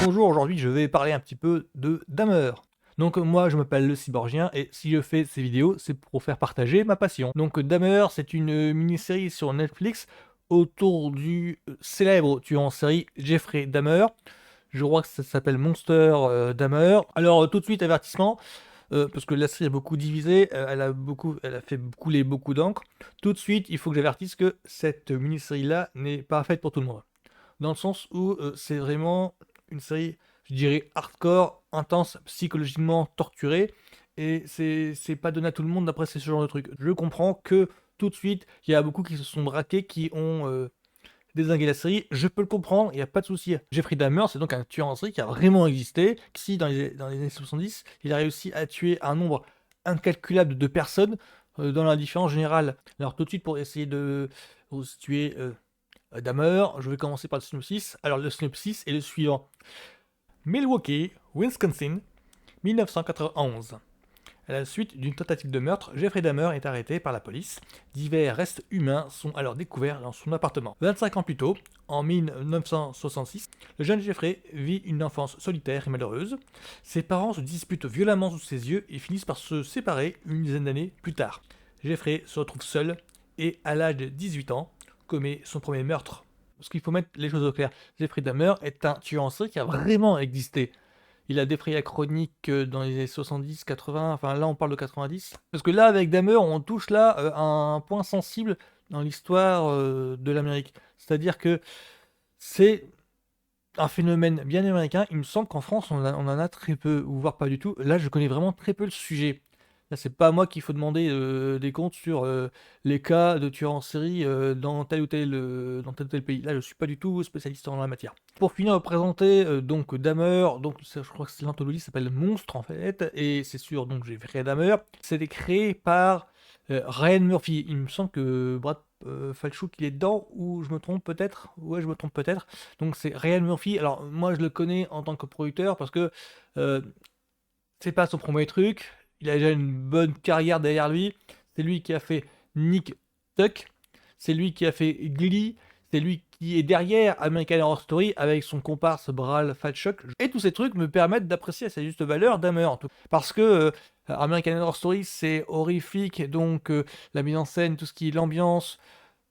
Bonjour, aujourd'hui je vais parler un petit peu de Dahmer. Donc moi je m'appelle le Cyborgien et si je fais ces vidéos c'est pour faire partager ma passion. Donc Dahmer c'est une mini-série sur Netflix autour du célèbre tueur en série Jeffrey Dahmer. Je crois que ça s'appelle Monster Dahmer. Alors tout de suite avertissement, parce que la série a beaucoup divisé, elle a fait couler beaucoup d'encre. Tout de suite il faut que j'avertisse que cette mini-série là n'est pas faite pour tout le monde. Dans le sens où c'est vraiment une série, je dirais, hardcore, intense, psychologiquement torturée, et c'est pas donné à tout le monde d'apprécier ce genre de truc. Je comprends que tout de suite, il y a beaucoup qui se sont braqués, qui ont dézingué la série, je peux le comprendre, il n'y a pas de souci. Jeffrey Dahmer, c'est donc un tueur en série qui a vraiment existé, qui dans les années 70, il a réussi à tuer un nombre incalculable de personnes dans l'indifférence générale. Alors tout de suite, pour essayer de tuer Dahmer, je vais commencer par le synopsis. Alors le synopsis est le suivant. Milwaukee, Wisconsin, 1991. À la suite d'une tentative de meurtre, Jeffrey Dahmer est arrêté par la police. Divers restes humains sont alors découverts dans son appartement. 25 ans plus tôt, en 1966, le jeune Jeffrey vit une enfance solitaire et malheureuse. Ses parents se disputent violemment sous ses yeux et finissent par se séparer une dizaine d'années plus tard. Jeffrey se retrouve seul et, à l'âge de 18 ans, commet son premier meurtre. Parce qu'il faut mettre les choses au clair. Jeffrey Dahmer est un tueur en série qui a vraiment existé. Il a défrayé la chronique dans les années 70, 80, enfin là on parle de 90. Parce que là, avec Dahmer, on touche là à un point sensible dans l'histoire de l'Amérique. C'est-à-dire que c'est un phénomène bien américain. Il me semble qu'en France, on en a très peu, ou voire pas du tout. Là, je connais vraiment très peu le sujet. Là, c'est pas à moi qu'il faut demander des comptes sur les cas de tueurs en série dans tel ou tel pays. Là, je suis pas du tout spécialiste en la matière. Pour finir, on va présenter donc Dahmer. Donc, je crois que l'anthologie s'appelle Monstre en fait, et c'est sûr. Donc, j'ai fait Dahmer. C'était créé par Ryan Murphy. Il me semble que Brad Falchuk il est dedans, ou je me trompe peut-être. Ouais, je me trompe peut-être. Donc, c'est Ryan Murphy. Alors, moi, je le connais en tant que producteur parce que euh, c'est pas son premier truc. Il a déjà une bonne carrière derrière lui. C'est lui qui a fait Nick Tuck. C'est lui qui a fait Glee. C'est lui qui est derrière American Horror Story avec son comparse Bral Falchuk. Et tous ces trucs me permettent d'apprécier à sa juste valeur Dahmer, en tout. Parce que American Horror Story, c'est horrifique. Donc la mise en scène, tout ce qui est l'ambiance,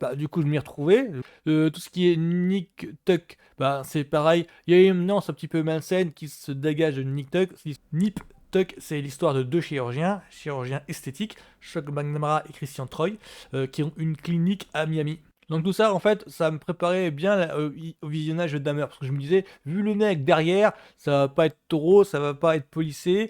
bah, du coup, je m'y retrouvais. Tout ce qui est Nick Tuck, bah, c'est pareil. Il y a une nuance un petit peu malsaine qui se dégage de Nick Tuck. Nip Tuck, c'est l'histoire de deux chirurgiens esthétiques, Chuck McNamara et Christian Troy, qui ont une clinique à Miami. Donc tout ça, en fait, ça me préparait bien au visionnage de Dahmer, parce que je me disais, vu le mec derrière, ça va pas être taureau, ça va pas être policé.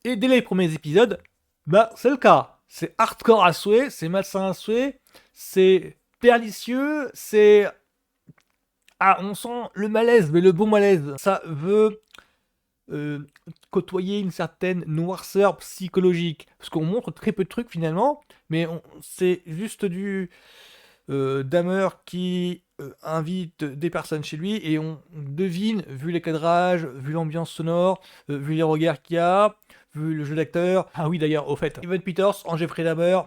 Et dès les premiers épisodes, bah c'est le cas. C'est hardcore à souhait, c'est malsain à souhait, c'est pernicieux, c'est... Ah, on sent le malaise, mais le bon malaise. Ça veut euh, côtoyer une certaine noirceur psychologique. Parce qu'on montre très peu de trucs finalement, mais c'est juste du Dahmer qui invite des personnes chez lui et on devine, vu les cadrages, vu l'ambiance sonore, vu les regards qu'il y a, vu le jeu d'acteur. Ah oui, d'ailleurs, au fait, Evan Peters en Jeffrey Dahmer,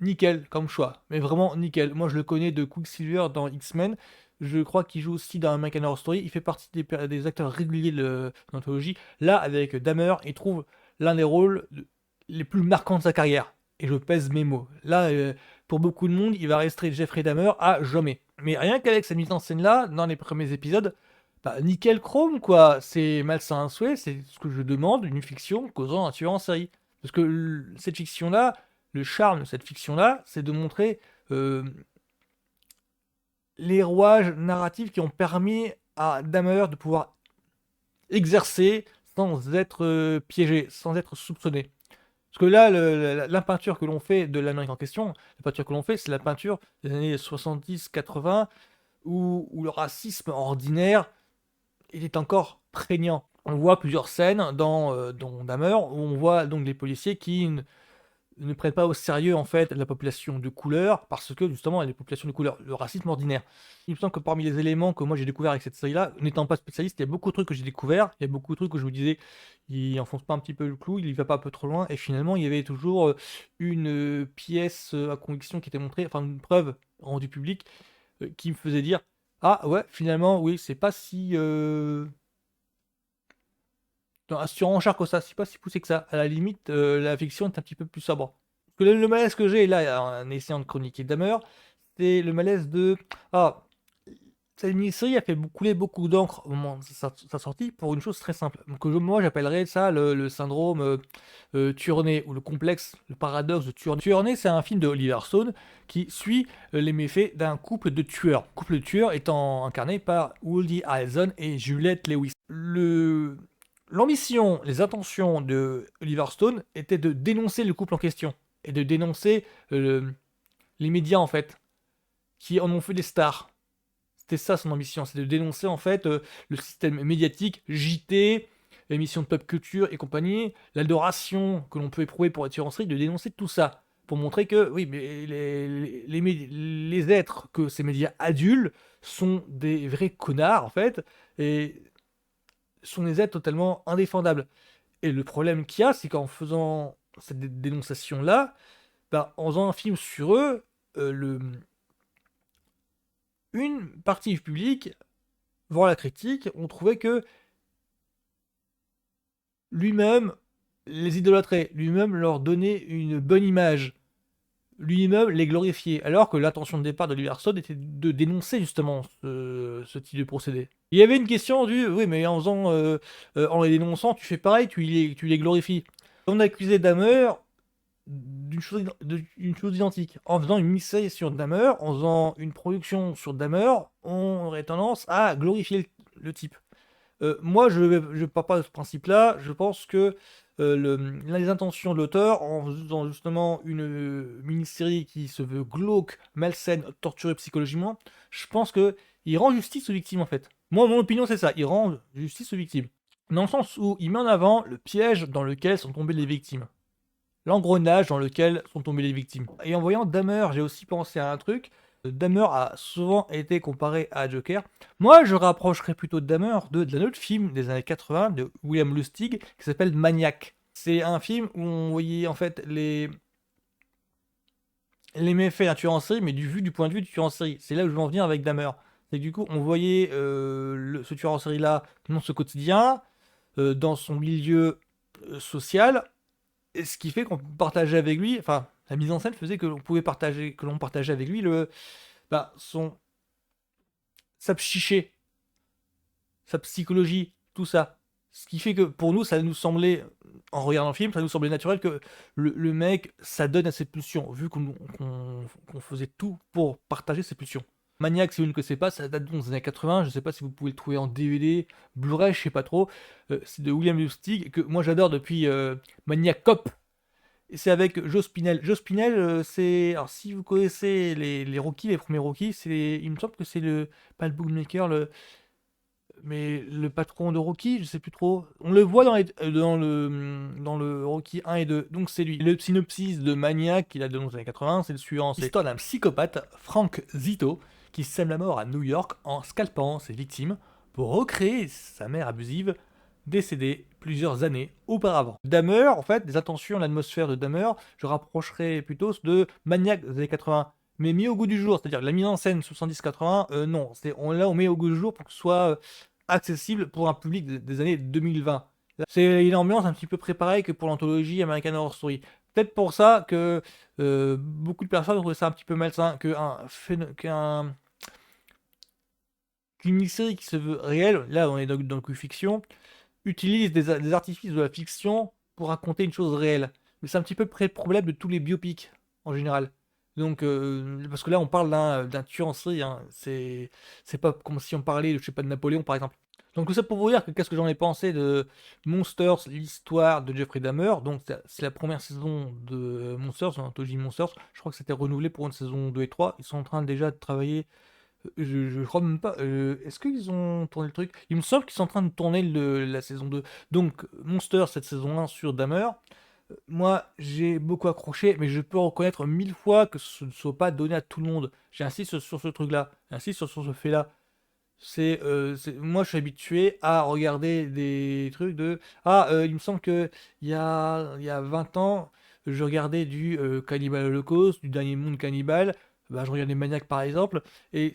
nickel comme choix, mais vraiment nickel. Moi, je le connais de Quicksilver dans X-Men. Je crois qu'il joue aussi dans American Horror Story. Il fait partie des acteurs réguliers de l'anthologie. Là, avec Dahmer, il trouve l'un des rôles les plus marquants de sa carrière. Et je pèse mes mots. Là, pour beaucoup de monde, il va rester Jeffrey Dahmer à jamais. Mais rien qu'avec cette mise en scène-là, dans les premiers épisodes, bah, nickel chrome, quoi. C'est malsain à souhait, c'est ce que je demande, une fiction causant un tueur en série. Parce que cette fiction-là, le charme de cette fiction-là, c'est de montrer euh, les rouages narratifs qui ont permis à Dahmer de pouvoir exercer sans être piégé, sans être soupçonné. Parce que là, la peinture que l'on fait de l'Amérique en question, la peinture que l'on fait, c'est la peinture des années 70-80, où le racisme ordinaire il est encore prégnant. On voit plusieurs scènes dans Dahmer, où on voit donc les policiers qui ne prennent pas au sérieux en fait la population de couleur, parce que justement les populations de couleur, le racisme ordinaire. Il me semble que parmi les éléments que moi j'ai découvert avec cette série-là, n'étant pas spécialiste, il y a beaucoup de trucs que j'ai découvert, il y a beaucoup de trucs que je vous disais, il enfonce pas un petit peu le clou, il y va pas un peu trop loin, et finalement il y avait toujours une pièce à conviction qui était montrée, enfin une preuve rendue publique, qui me faisait dire, ah ouais, finalement oui, c'est pas si dans un surenchère que ça, c'est pas si poussé que ça. À la limite, la fiction est un petit peu plus sobre. Parce que le malaise que j'ai là, en essayant de chroniquer Dahmer, c'est le malaise de: «Ah, cette mini-série a fait couler beaucoup d'encre au moment de sa sortie pour une chose très simple». Donc moi j'appellerais ça le syndrome, Tuernay ou le complexe, le paradoxe de Tuernay. Tuernay, c'est un film de Oliver Stone qui suit, les méfaits d'un couple de tueurs. Couple de tueurs étant incarné par Woody Harrelson et Juliette Lewis. L'ambition, les intentions de Oliver Stone étaient de dénoncer le couple en question et de dénoncer, les médias en fait, qui en ont fait des stars. C'était ça son ambition, c'est de dénoncer en fait, le système médiatique, JT, émissions de pop culture et compagnie, l'adoration que l'on peut éprouver pour être tueur en série, de dénoncer tout ça. Pour montrer que oui, mais les êtres que ces médias adulent sont des vrais connards en fait, et sont des êtres totalement indéfendables. Et le problème qu'il y a, c'est qu'en faisant cette dénonciation-là, bah, en faisant un film sur eux, une partie du public, voire la critique, ont trouvé que lui-même les idolâtrait, lui-même leur donnait une bonne image, lui-même les glorifiait, alors que l'intention de départ de Liberson était de dénoncer justement ce type de procédé. Il y avait une question du oui, mais en les dénonçant, tu fais pareil, tu les glorifies. On accusait Dahmer d'une chose identique. En faisant une mini-série sur Dahmer, en faisant une production sur Dahmer, on aurait tendance à glorifier le type. Moi, je pars pas de ce principe-là. Je pense que les intentions de l'auteur, en faisant justement une mini-série qui se veut glauque, malsaine, torturée psychologiquement, je pense que il rend justice aux victimes en fait. Moi, mon opinion, c'est ça. Il rend justice aux victimes. Dans le sens où il met en avant le piège dans lequel sont tombées les victimes. L'engrenage dans lequel sont tombées les victimes. Et en voyant Dahmer, j'ai aussi pensé à un truc. Dahmer a souvent été comparé à Joker. Moi, je rapprocherais plutôt Dahmer d'un autre film des années 80 de William Lustig qui s'appelle Maniac. C'est un film où on voyait en fait les méfaits d'un tueur en série, mais du point de vue du tueur en série. C'est là où je veux en venir avec Dahmer. C'est que du coup, on voyait ce tueur en série là dans ce quotidien, dans son milieu social, et ce qui fait qu'on partageait avec lui, enfin, la mise en scène faisait que l'on partageait avec lui bah, sa psyché, sa psychologie, tout ça. Ce qui fait que pour nous, ça nous semblait, en regardant le film, ça nous semblait naturel que le mec s'adonne à ses pulsions, vu qu'on faisait tout pour partager ses pulsions. Maniac, si vous ne connaissez pas, ça date des années 80, je sais pas si vous pouvez le trouver en DVD, Blu-ray, je sais pas trop. C'est de William Lustig, que moi j'adore depuis Maniac Cop. Et c'est avec Joe Spinell. Joe Spinell, c'est. Alors, si vous connaissez les Rocky, les premiers Rocky, il me semble que c'est pas le Bookmaker, mais le patron de Rocky, je sais plus trop. On le voit dans le Rocky 1 et 2, donc c'est lui. Le synopsis de Maniac qu'il a donné dans les années 80, c'est le suivant: c'est l'histoire d'un psychopathe, Frank Zito, qui sème la mort à New York en scalpant ses victimes pour recréer sa mère abusive décédée plusieurs années auparavant. Dahmer, en fait, des attentions, l'atmosphère de Dahmer, je rapprocherais plutôt de Maniac des années 80, mais mis au goût du jour, c'est-à-dire la mise en scène 70-80, non, là on met au goût du jour pour que ce soit accessible pour un public des années 2020. C'est une ambiance un petit peu préparée que pour l'anthologie American Horror Story. Peut-être pour ça que beaucoup de personnes trouvent ça un petit peu malsain, qu'une mini-série qui se veut réelle, là on est dans le fiction, utilise des artifices de la fiction pour raconter une chose réelle. Mais c'est un petit peu près le problème de tous les biopics en général. Donc, parce que là, on parle d'un tueur en série, hein. C'est pas comme si on parlait, je sais pas, de Napoléon par exemple. Donc, tout ça pour vous dire que qu'est-ce que j'en ai pensé de Monsters, l'histoire de Jeffrey Dahmer. Donc, c'est la première saison de Monsters, l'anthologie Monsters. Je crois que c'était renouvelé pour une saison 2 et 3. Ils sont en train déjà de travailler. Je crois même pas. Est-ce qu'ils ont tourné le truc? Il me semble qu'ils sont en train de tourner la saison 2. Donc, Monster, cette saison 1 sur Dahmer. Moi, j'ai beaucoup accroché, mais je peux reconnaître 1000 fois que ce ne soit pas donné à tout le monde. J'insiste sur ce truc-là. J'insiste sur ce fait-là. Moi, je suis habitué à regarder des trucs de. Ah, il me semble que il y a 20 ans, je regardais du Cannibal Holocaust, du Dernier Monde Cannibal. Bah, je regardais Maniac par exemple, et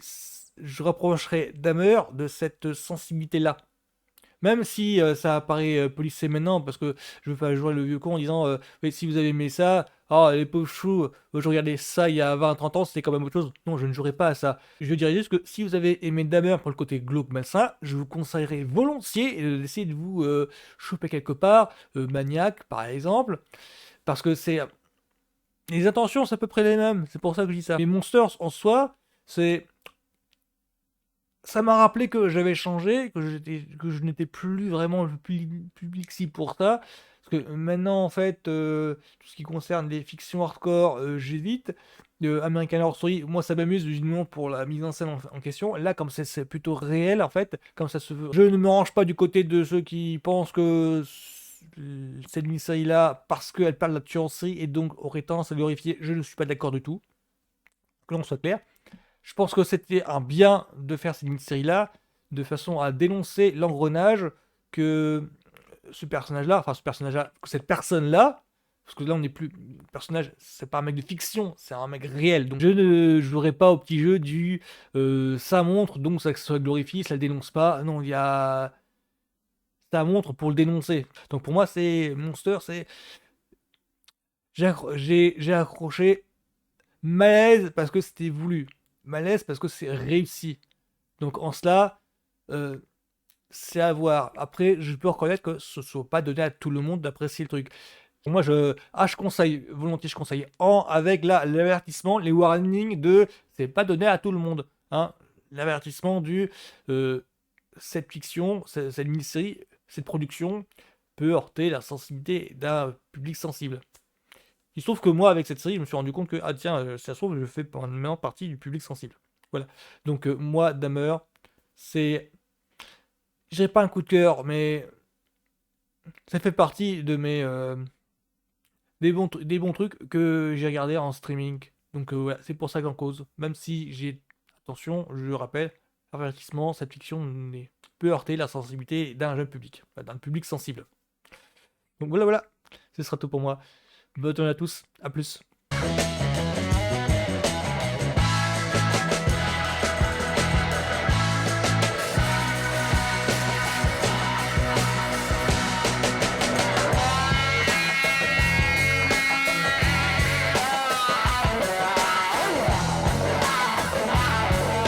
je rapprocherais Dahmer de cette sensibilité-là. Même si ça apparaît policé maintenant, parce que je veux pas jouer le vieux con en disant «Oui, si vous avez aimé ça, oh les pauvres choux, je regardais ça il y a 20-30 ans, c'était quand même autre chose». Non, je ne jouerai pas à ça. Je dirais juste que si vous avez aimé Dahmer pour le côté glauque malsain, je vous conseillerais volontiers d'essayer de vous choper quelque part, Maniac par exemple, parce que c'est les intentions, c'est à peu près les mêmes, c'est pour ça que je dis ça. Mais Monsters en soi, c'est ça m'a rappelé que j'avais changé, que je n'étais plus vraiment le public cible pour ça. Parce que maintenant, en fait, tout ce qui concerne les fictions hardcore, j'évite. American Horror Story, moi ça m'amuse du moment pour la mise en scène en question. Là, comme c'est plutôt réel, en fait, comme ça se veut. Je ne me range pas du côté de ceux qui pensent que cette mini-série-là, parce qu'elle parle de la tuerie en série et donc aurait tendance à glorifier, je ne suis pas d'accord du tout. Que l'on soit clair. Je pense que c'était un bien de faire cette mini-série-là, de façon à dénoncer l'engrenage que ce personnage-là, enfin ce personnage-là, que cette personne-là, parce que là on n'est plus. Le personnage, c'est pas un mec de fiction, c'est un mec réel. Donc je ne jouerai pas au petit jeu du ça montre, donc ça soit glorifié, ça le dénonce pas. Non, il y a. Ça montre pour le dénoncer. Donc pour moi, c'est Monster, c'est. J'ai accroché malaise parce que c'était voulu. Malaise parce que c'est réussi. Donc en cela, euh, c'est à voir. Après, je peux reconnaître que ce ne soit pas donné à tout le monde d'apprécier le truc. Moi, je conseille, volontiers, je conseille, avec l'avertissement, les warnings de c'est pas donné à tout le monde. Hein. L'avertissement du cette fiction, cette mini-série, cette production peut heurter la sensibilité d'un public sensible. Il se trouve que moi, avec cette série, je me suis rendu compte que, ah tiens, si ça se trouve, je fais maintenant partie du public sensible. Voilà. Donc, moi, Dahmer, c'est. Je dirais pas un coup de cœur, mais ça fait partie de mes. Des bons trucs que j'ai regardé en streaming. Donc, voilà, c'est pour ça qu'en cause. Même si j'ai. Attention, je le rappelle, avertissement, cette fiction peut heurter la sensibilité d'un jeune public, d'un public sensible. Donc, voilà, voilà. Ce sera tout pour moi. Bonne journée à tous. À plus.